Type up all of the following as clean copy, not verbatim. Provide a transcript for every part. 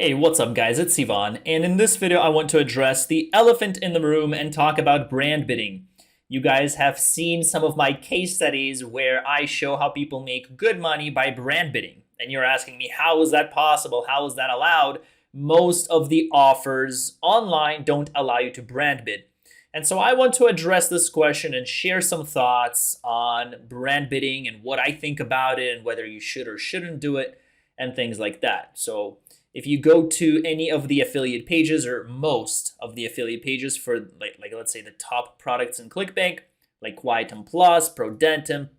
Hey, what's up guys, it's Ivan, and in this video I want to address the elephant in the room and talk about brand bidding. You guys have seen some of my case studies where I show how people make good money by brand bidding. And you're asking me, how is that possible? How is that allowed? Most of the offers online don't allow you to brand bid. And so I want to address this question and share some thoughts on brand bidding and what I think about it and whether you should or shouldn't do it and things like that. So if you go to any of the affiliate pages or most of the affiliate pages for like let's say the top products in ClickBank, like Quietum Plus, Prodentim,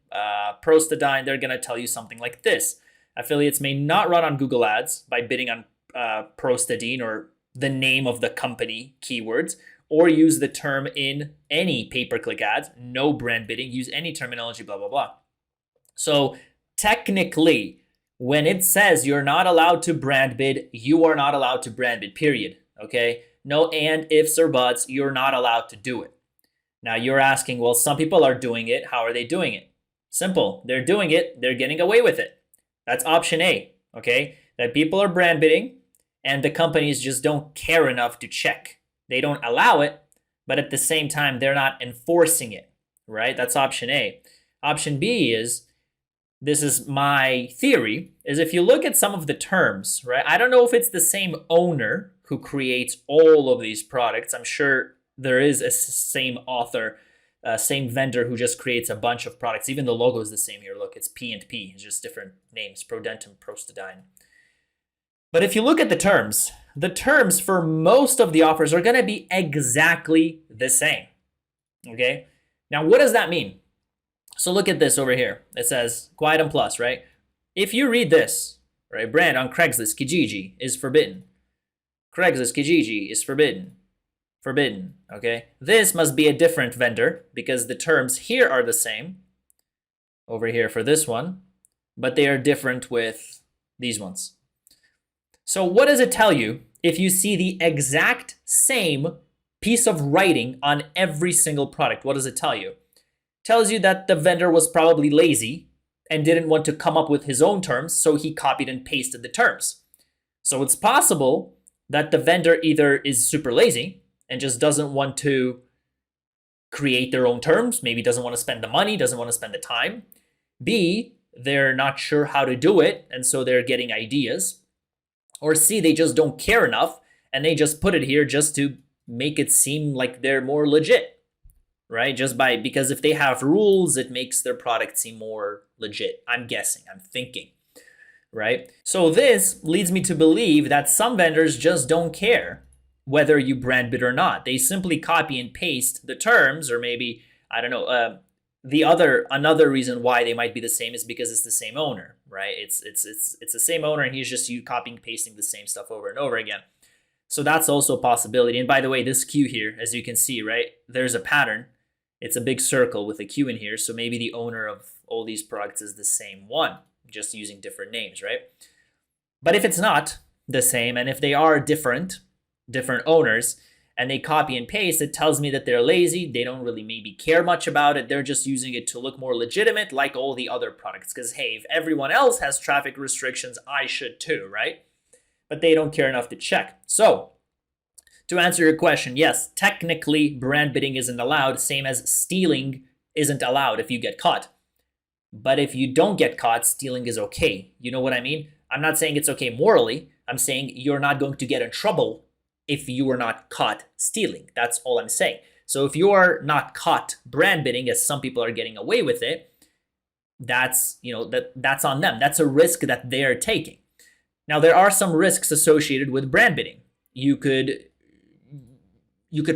Prostadine, they're going to tell you something like this. Affiliates may not run on Google Ads by bidding on Prostadine or the name of the company keywords, or use the term in any pay-per-click ads, no brand bidding, use any terminology, blah, blah, blah. So technically, when it says you're not allowed to brand bid, you are not allowed to brand bid, period. Okay? No and, ifs, or buts. You're not allowed to do it. Now you're asking, well, some people are doing it. How are they doing it? Simple. They're doing it. They're getting away with it. That's option A. Okay? That people are brand bidding and the companies just don't care enough to check. They don't allow it, but at the same time, they're not enforcing it. Right? That's option A. Option B is, this is my theory, is if you look at some of the terms, right? I don't know if it's the same owner who creates all of these products. I'm sure there is a same author, same vendor who just creates a bunch of products. Even the logo is the same here. Look, it's P and P. It's just different names, Prodentim, Prostadine. But if you look at the terms for most of the offers are going to be exactly the same, okay? Now, what does that mean? So look at this over here. It says Quietum Plus, right? If you read this, right, brand on Craigslist, Kijiji is forbidden. Craigslist, Kijiji is forbidden. Forbidden, okay? This must be a different vendor because the terms here are the same over here for this one, but they are different with these ones. So what does it tell you if you see the exact same piece of writing on every single product? What does it tell you? Tells you that the vendor was probably lazy and didn't want to come up with his own terms, so he copied and pasted the terms. So it's possible that the vendor either is super lazy and just doesn't want to create their own terms, maybe doesn't want to spend the money, doesn't want to spend the time. B, they're not sure how to do it, and so they're getting ideas. Or C, they just don't care enough, and they just put it here just to make it seem like they're more legit. Right? Because if they have rules, it makes their product seem more legit. I'm guessing, I'm thinking, right? So this leads me to believe that some vendors just don't care whether you brand bid or not. They simply copy and paste the terms, or maybe, I don't know, another reason why they might be the same is because it's the same owner, right? It's the same owner and he's just you copying and pasting the same stuff over and over again. So that's also a possibility. And by the way, this Q here, as you can see, right, there's a pattern. It's a big circle with a Q in here, so maybe the owner of all these products is the same one, just using different names, right? But if it's not the same, and if they are different owners, and they copy and paste, it tells me that they're lazy, they don't really maybe care much about it, they're just using it to look more legitimate like all the other products, because hey, if everyone else has traffic restrictions, I should too, right? But they don't care enough to check. So, to answer your question, yes, technically brand bidding isn't allowed, same as stealing isn't allowed if you get caught. But if you don't get caught, stealing is okay. You know what I mean? I'm not saying it's okay morally. I'm saying you're not going to get in trouble if you are not caught stealing. That's all I'm saying. So if you are not caught brand bidding, as some people are getting away with it, that's on them. That's a risk that they're taking. Now, there are some risks associated with brand bidding. You could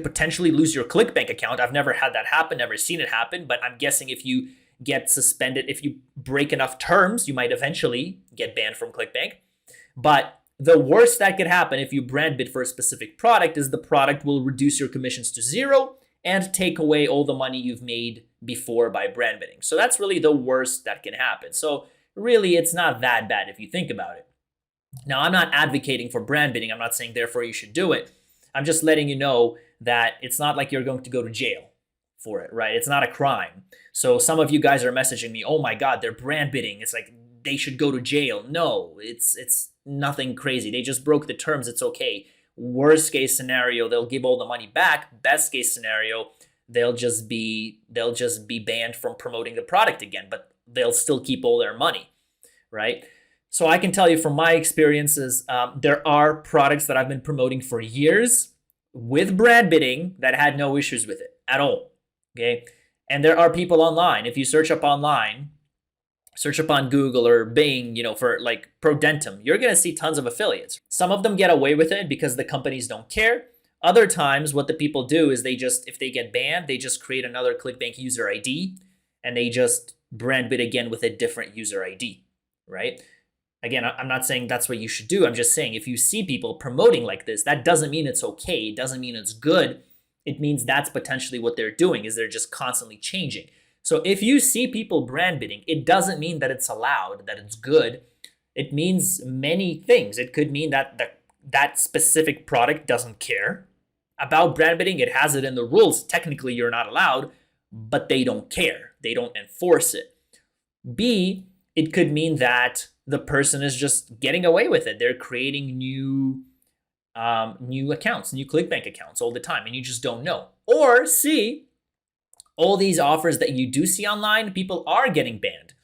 potentially lose your ClickBank account. I've never had that happen, never seen it happen, but I'm guessing if you get suspended, if you break enough terms, you might eventually get banned from ClickBank. But the worst that could happen if you brand bid for a specific product is the product will reduce your commissions to zero and take away all the money you've made before by brand bidding. So that's really the worst that can happen. So really, it's not that bad if you think about it. Now, I'm not advocating for brand bidding. I'm not saying therefore you should do it. I'm just letting you know that it's not like you're going to go to jail for it, right? It's not a crime. So some of you guys are messaging me, oh my God, they're brand bidding. It's like they should go to jail. No, it's nothing crazy. They just broke the terms. It's okay. Worst case scenario, they'll give all the money back. Best case scenario, they'll just be banned from promoting the product again, but they'll still keep all their money, right? So I can tell you from my experiences, there are products that I've been promoting for years with brand bidding that had no issues with it at all. Okay. And there are people online. If you search up online, search up on Google or Bing, for like Prodentum, you're going to see tons of affiliates. Some of them get away with it because the companies don't care. Other times, what the people do is if they get banned, they just create another ClickBank user ID and they just brand bid again with a different user ID, right? Again, I'm not saying that's what you should do. I'm just saying if you see people promoting like this, that doesn't mean it's okay. It doesn't mean it's good. It means that's potentially what they're doing, is they're just constantly changing. So if you see people brand bidding, it doesn't mean that it's allowed, that it's good. It means many things. It could mean that that specific product doesn't care about brand bidding. It has it in the rules. Technically, you're not allowed, but they don't care. They don't enforce it. B, it could mean that the person is just getting away with it. They're creating new accounts, new ClickBank accounts all the time, and you just don't know. Or C, all these offers that you do see online, people are getting banned.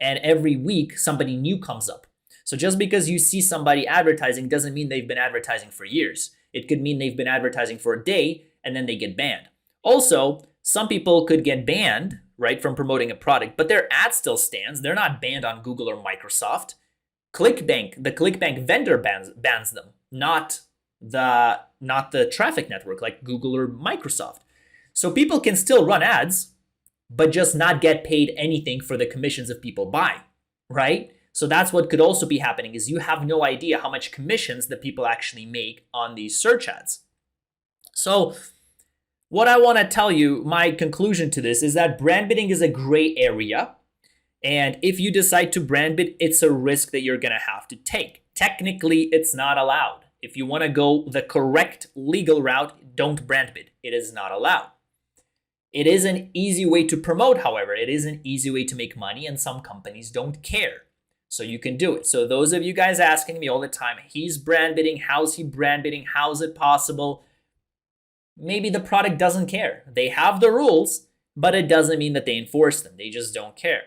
And every week, somebody new comes up. So just because you see somebody advertising doesn't mean they've been advertising for years. It could mean they've been advertising for a day and then they get banned. Also, some people could get banned, right, from promoting a product, but their ad still stands. They're not banned on Google or Microsoft. ClickBank, the ClickBank vendor bans them, not the traffic network like Google or Microsoft. So people can still run ads, but just not get paid anything for the commissions if people buy, right? So that's what could also be happening, is you have no idea how much commissions the people actually make on these search ads. So what I want to tell you, my conclusion to this is that brand bidding is a gray area. And if you decide to brand bid, it's a risk that you're going to have to take. Technically, it's not allowed. If you want to go the correct legal route, don't brand bid. It is not allowed. It is an easy way to promote, however. It is an easy way to make money, and some companies don't care. So you can do it. So those of you guys asking me all the time, he's brand bidding, how's he brand bidding, how's it possible? Maybe the product doesn't care. They have the rules, but it doesn't mean that they enforce them. They just don't care.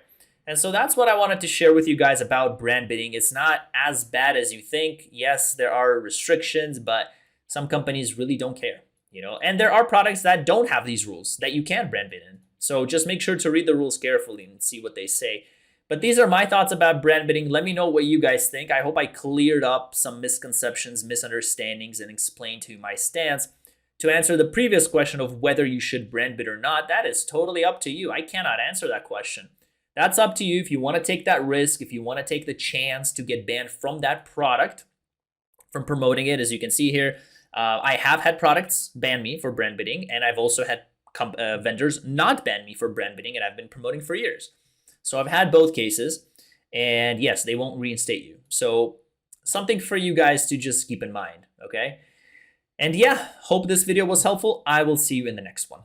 And so that's what I wanted to share with you guys about brand bidding. It's not as bad as you think. Yes, there are restrictions, but some companies really don't care. And there are products that don't have these rules that you can brand bid in. So just make sure to read the rules carefully and see what they say. But these are my thoughts about brand bidding. Let me know what you guys think. I hope I cleared up some misconceptions, misunderstandings, and explained to you my stance. To answer the previous question of whether you should brand bid or not, that is totally up to you. I cannot answer that question. That's up to you. If you want to take that risk, if you want to take the chance to get banned from that product, from promoting it, as you can see here, I have had products ban me for brand bidding, and I've also had vendors not ban me for brand bidding, and I've been promoting for years. So I've had both cases, and yes, they won't reinstate you. So something for you guys to just keep in mind, okay? And yeah, hope this video was helpful. I will see you in the next one.